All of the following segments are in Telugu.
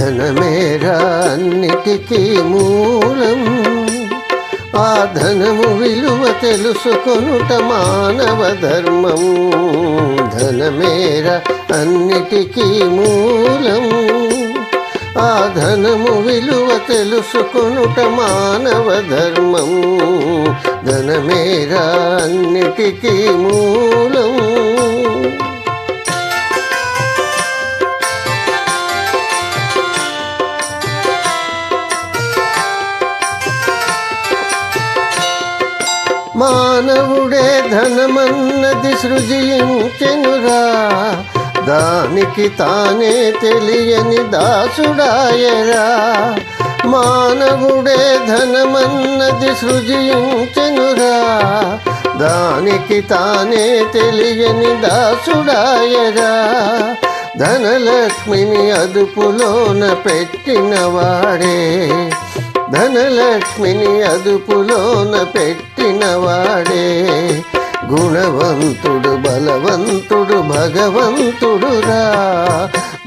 ధనమేరా అన్నిటికీ మూలం. ఆ ధనము విలువ తెలుసుకొనుట మానవ ధర్మం. ధనమేరా అన్నిటికీ మూలం. ఆ ధనము విలువ తెలుసుకొనుట మానవ ధర్మం. ధనమేరా అన్నిటికీ మూలం. మానవుడే ధనమన్నది సృజించెనురా, దానికి తానే తెలియని దాసుడాయరా. మానవుడే ధనమన్నది సృజించెనురా, దానికి తానే తెలియని దాసుడాయరా. ధనలక్ష్మిని అదుపులోన పెట్టినవాడే, ధనలక్ష్మిని అదుపులోన పెట్టినవాడే. గుణవంతుడు బలవంతుడు భగవంతుడురా.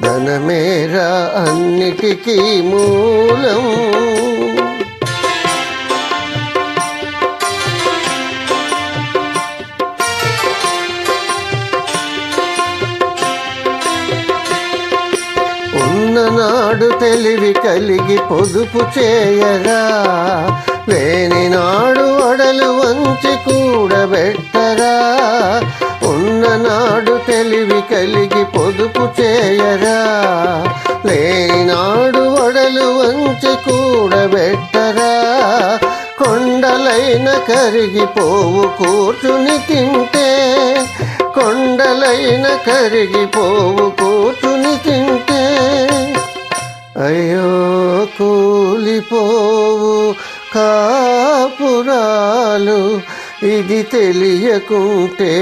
ధనమేరా అన్నిటికీ మూలం. ఉన్ననాడు తెలివి కలిగి పొదుపు చేయరా, లేని నాడు అడలు వంచి కూడబెట్టరా. ఉన్ననాడు తెలివి కలిగి పొదుపు చేయరా, లేని నాడు అడలు వంచి కూడబెట్టరా. కొండలైన కరిగిపోవు కూర్చుని తింటే, కొండలైన కరిగిపోవు కూర్చుని తింటే. అయ్యో కూలిపోవు కాపురాలు ఇది తెలియకుంటే.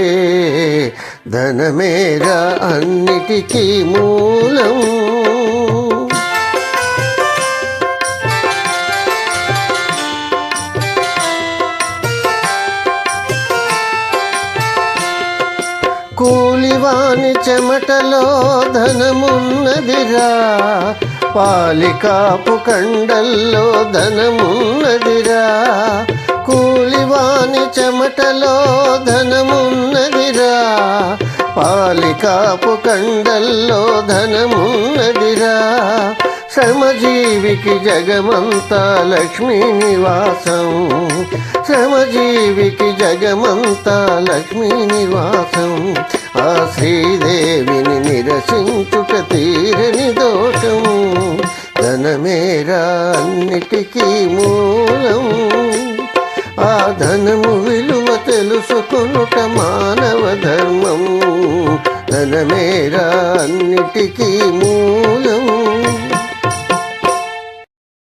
ధనమేరా అన్నిటికీ మూలం. కూలివాని చెమటలో ధనమున్నదిరా, పాలికాపు కండల్లో ధనమున్నదిరా. కూలివాని చెమటలో ధనమున్నదిరా, పాలికాపు కండల్లో ధనమున్నదిరా. శ్రమజీవికి జగమంతా లక్ష్మీ నివాసం, శ్రమజీవికి జగమంతా లక్ష్మీ నివాసం. ఆ శ్రీదేవిని నిరసించుట తీరని దోషం. ధనమేరా అన్నిటికీ మూలం. ఆ ధనము విలువ తెలుసుకొనుట మానవ ధర్మం. ధనమేరా అన్నిటికీ మూలం.